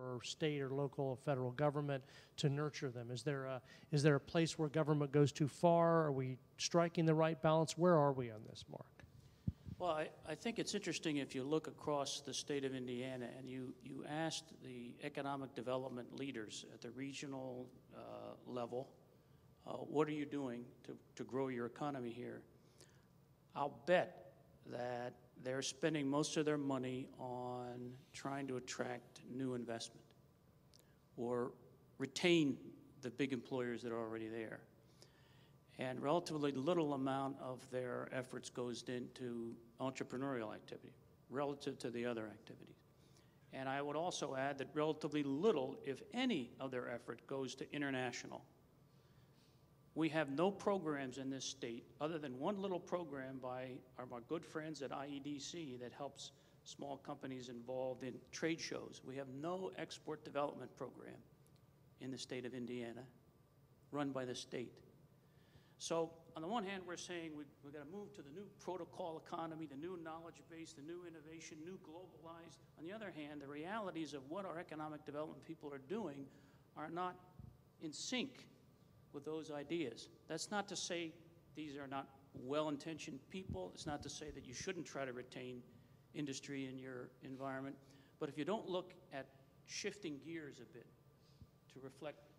or state or local or federal government to nurture them? Is there a place where government goes too far? Are we striking the right balance? Where are we on this, Mark? Well, I think it's interesting if you look across the state of Indiana and you asked the economic development leaders at the regional level, what are you doing to grow your economy here? I'll bet that they're spending most of their money on trying to attract new investment or retain the big employers that are already there. And relatively little amount of their efforts goes into entrepreneurial activity relative to the other activities. And I would also add that relatively little, if any, of their effort goes to international. We have no programs in this state other than one little program by our good friends at IEDC that helps small companies involved in trade shows. We have no export development program in the state of Indiana run by the state. So on the one hand, we're saying we've got to move to the new protocol economy, the new knowledge base, the new innovation, new globalized. On the other hand, the realities of what our economic development people are doing are not in sync with those ideas. That's not to say these are not well-intentioned people. It's not to say that you shouldn't try to retain industry in your environment. But if you don't look at shifting gears a bit to reflect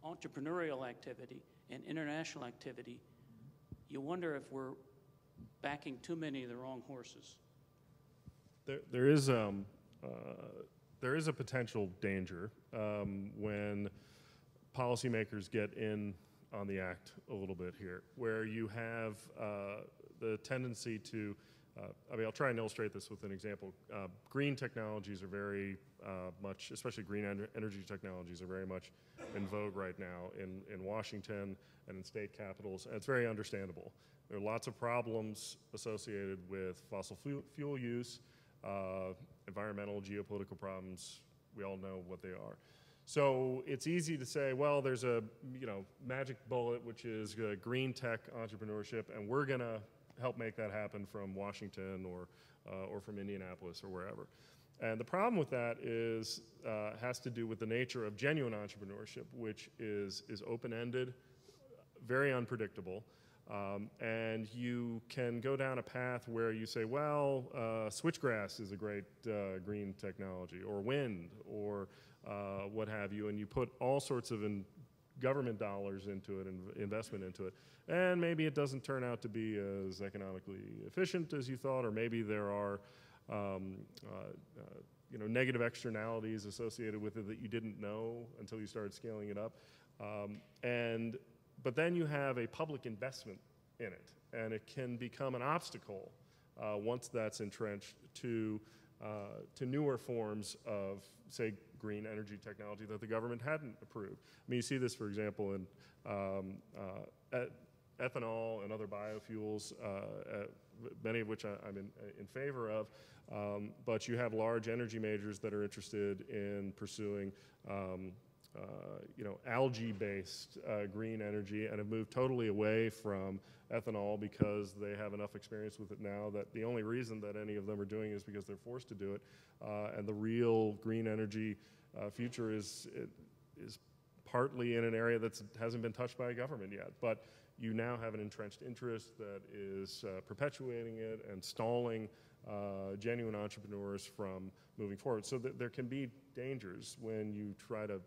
entrepreneurial activity and international activity, you wonder if we're backing too many of the wrong horses. There is a potential danger when policymakers get in on the act a little bit here, where you have the tendency to, I mean, I'll try and illustrate this with an example. Green technologies are very much, especially green energy technologies, are very much in vogue right now in Washington and in state capitals, and it's very understandable. There are lots of problems associated with fossil fuel use, environmental, geopolitical problems. We all know what they are. So it's easy to say, well, there's a magic bullet, which is green tech entrepreneurship, and we're going to help make that happen from Washington or from Indianapolis or wherever. And the problem with that is has to do with the nature of genuine entrepreneurship, which is open-ended, very unpredictable, and you can go down a path where you say, well, switchgrass is a great green technology, or wind, or what have you, and you put all sorts of government dollars into it and investment into it, and maybe it doesn't turn out to be as economically efficient as you thought, or maybe there are negative externalities associated with it that you didn't know until you started scaling it up. But then you have a public investment in it, and it can become an obstacle once that's entrenched to newer forms of, say, green energy technology that the government hadn't approved. I mean, you see this, for example, in ethanol and other biofuels, many of which I'm in favor of, but you have large energy majors that are interested in pursuing algae-based green energy and have moved totally away from ethanol because they have enough experience with it now that the only reason that any of them are doing it is because they're forced to do it. And the real green energy future is partly in an area that hasn't been touched by a government yet. But you now have an entrenched interest that is perpetuating it and stalling genuine entrepreneurs from moving forward. So there can be dangers when you try to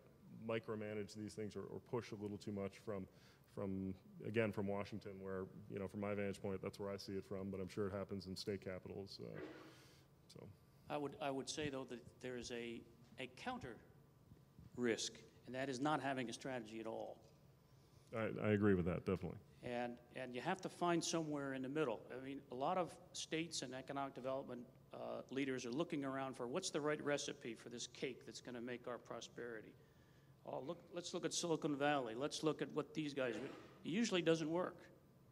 micromanage these things or push a little too much from Washington, where, from my vantage point, that's where I see it from, but I'm sure it happens in state capitals. So I would say, though, that there is a counter risk, and that is not having a strategy at all. I agree with that, definitely. And you have to find somewhere in the middle. I mean, a lot of states and economic development leaders are looking around for what's the right recipe for this cake that's going to make our prosperity. Let's look at Silicon Valley. Let's look at what these guys do. It usually doesn't work.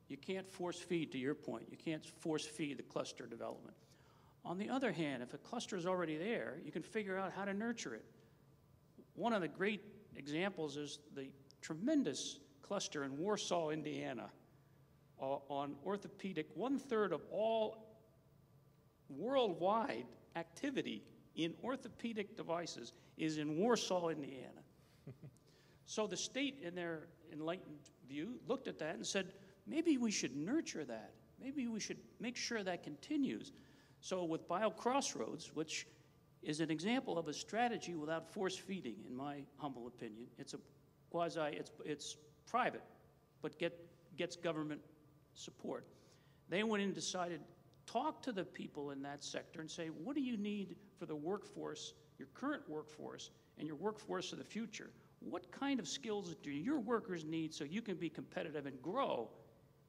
You can't force feed, to your point. You can't force feed the cluster development. On the other hand, if a cluster is already there, you can figure out how to nurture it. One of the great examples is the tremendous cluster in Warsaw, Indiana, on orthopedic. 1/3 of all worldwide activity in orthopedic devices is in Warsaw, Indiana. So the state, in their enlightened view, looked at that and said, maybe we should nurture that. Maybe we should make sure that continues. So with BioCrossroads, which is an example of a strategy without force feeding, in my humble opinion, it's a it's private, but gets government support. They went in and decided, talk to the people in that sector and say, what do you need for the workforce, your current workforce, and your workforce of the future? What kind of skills do your workers need so you can be competitive and grow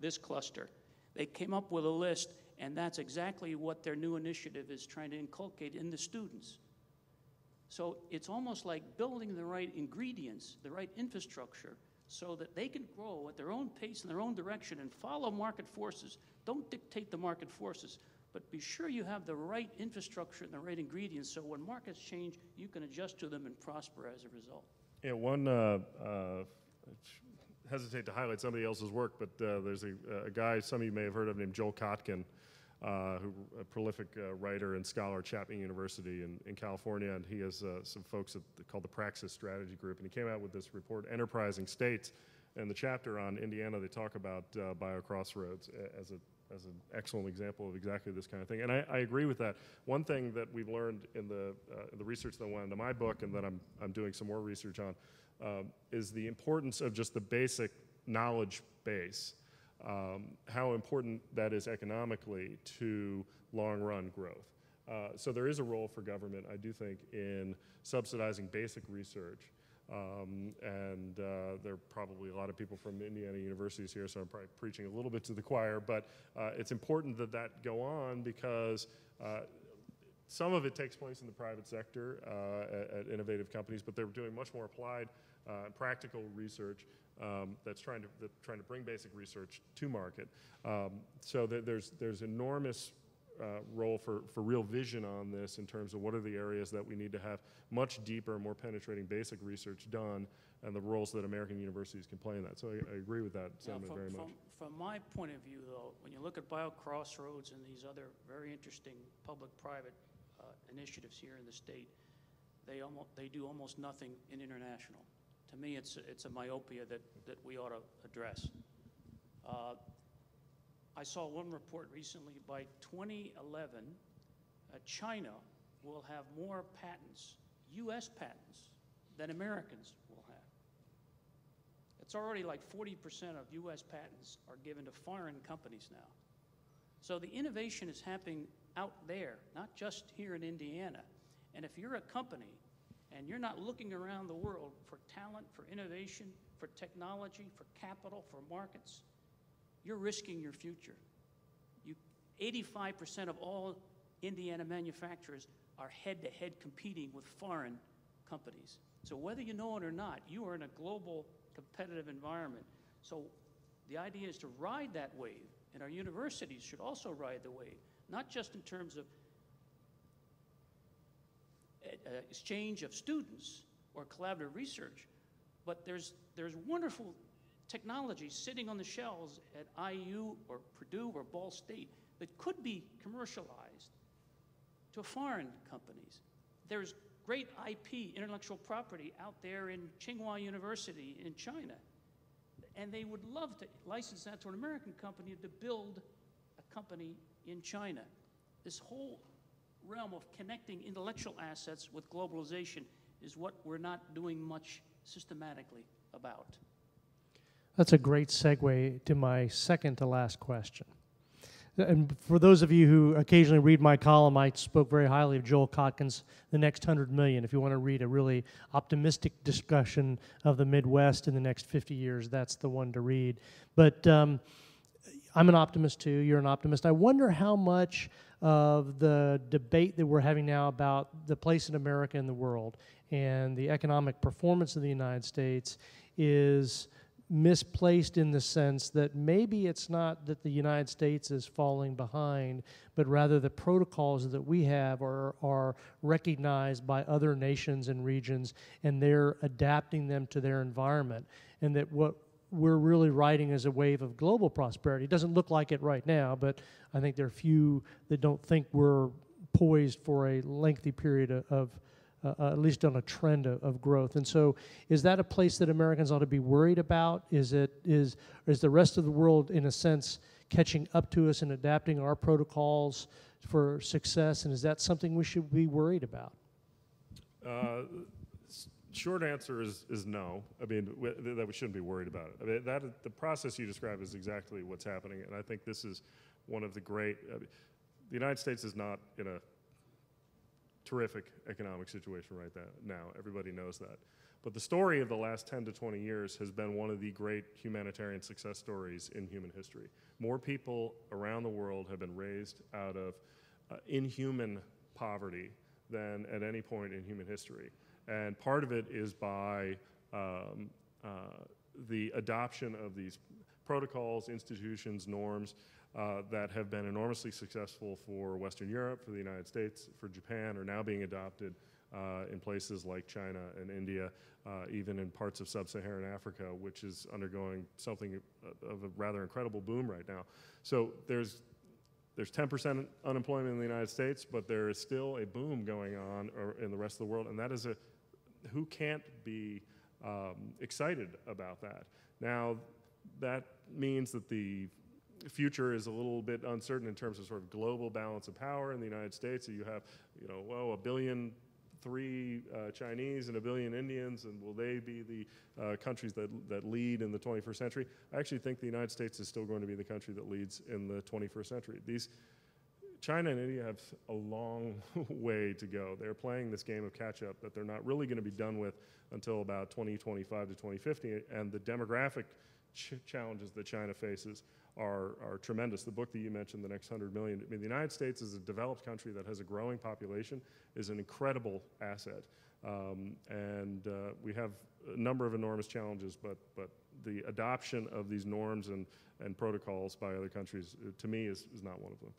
this cluster? They came up with a list, and that's exactly what their new initiative is trying to inculcate in the students. So it's almost like building the right ingredients, the right infrastructure, so that they can grow at their own pace in their own direction and follow market forces. Don't dictate the market forces, but be sure you have the right infrastructure and the right ingredients so when markets change, you can adjust to them and prosper as a result. Yeah, one, hesitate to highlight somebody else's work, but there's a guy some of you may have heard of named Joel Kotkin, who a prolific writer and scholar at Chapman University in California, and he has some folks called the Praxis Strategy Group, and he came out with this report, Enterprising States, and the chapter on Indiana, they talk about BioCrossroads as an excellent example of exactly this kind of thing, and I agree with that. One thing that we've learned in the research that went into my book, and that I'm doing some more research on, is the importance of just the basic knowledge base. How important that is economically to long-run growth. So there is a role for government, I do think, in subsidizing basic research. And there are probably a lot of people from Indiana universities here, so I'm probably preaching a little bit to the choir, but it's important that that go on because some of it takes place in the private sector at innovative companies, but they're doing much more applied practical research that's trying to bring basic research to market. So there's enormous role for real vision on this in terms of what are the areas that we need to have much deeper, more penetrating basic research done, and the roles that American universities can play in that. So I agree with that sentiment very much. From my point of view, though, when you look at BioCrossroads and these other very interesting public-private initiatives here in the state, they do almost nothing in international. To me, it's a myopia that we ought to address. I saw one report recently, by 2011, China will have more patents, U.S. patents, than Americans will have. It's already like 40% of U.S. patents are given to foreign companies now. So the innovation is happening out there, not just here in Indiana. And if you're a company and you're not looking around the world for talent, for innovation, for technology, for capital, for markets, you're risking your future. 85% of all Indiana manufacturers are head-to-head competing with foreign companies. So whether you know it or not, you are in a global competitive environment. So the idea is to ride that wave, and our universities should also ride the wave, not just in terms of exchange of students or collaborative research, but there's wonderful technology sitting on the shelves at IU or Purdue or Ball State that could be commercialized to foreign companies. There's great IP, intellectual property, out there in Tsinghua University in China, and they would love to license that to an American company to build a company in China. This whole realm of connecting intellectual assets with globalization is what we're not doing much systematically about. That's a great segue to my second to last question. And for those of you who occasionally read my column, I spoke very highly of Joel Kotkin's The Next 100 Million. If you want to read a really optimistic discussion of the Midwest in the next 50 years, that's the one to read. But I'm an optimist too, you're an optimist. I wonder how much of the debate that we're having now about the place in America in the world and the economic performance of the United States is misplaced in the sense that maybe it's not that the United States is falling behind, but rather the protocols that we have are recognized by other nations and regions, and they're adapting them to their environment, and that what we're really riding is a wave of global prosperity. It doesn't look like it right now, but I think there are few that don't think we're poised for a lengthy period of at least on a trend of growth. And so is that a place that Americans ought to be worried about? Is the rest of the world, in a sense, catching up to us and adapting our protocols for success? And is that something we should be worried about? Short answer is no. I mean, that we shouldn't be worried about it. I mean, the process you describe is exactly what's happening, and I think this is one of the great. The United States is not in a terrific economic situation right now. Everybody knows that. But the story of the last 10 to 20 years has been one of the great humanitarian success stories in human history. More people around the world have been raised out of inhuman poverty than at any point in human history. And part of it is by the adoption of these protocols, institutions, norms that have been enormously successful for Western Europe, for the United States, for Japan, are now being adopted in places like China and India, even in parts of sub-Saharan Africa, which is undergoing something of a rather incredible boom right now. So there's 10% unemployment in the United States, but there is still a boom going on in the rest of the world, and that is who can't be excited about that? Now, that means that the future is a little bit uncertain in terms of sort of global balance of power in the United States. So you have, 1.3 billion Chinese and 1 billion Indians, and will they be the countries that lead in the 21st century? I actually think the United States is still going to be the country that leads in the 21st century. China and India have a long way to go. They're playing this game of catch-up that they're not really going to be done with until about 2025 to 2050, and the demographic challenges that China faces are tremendous. The book that you mentioned, The Next 100 Million, I mean, the United States is a developed country that has a growing population, is an incredible asset. We have a number of enormous challenges, but the adoption of these norms and protocols by other countries, to me, is not one of them.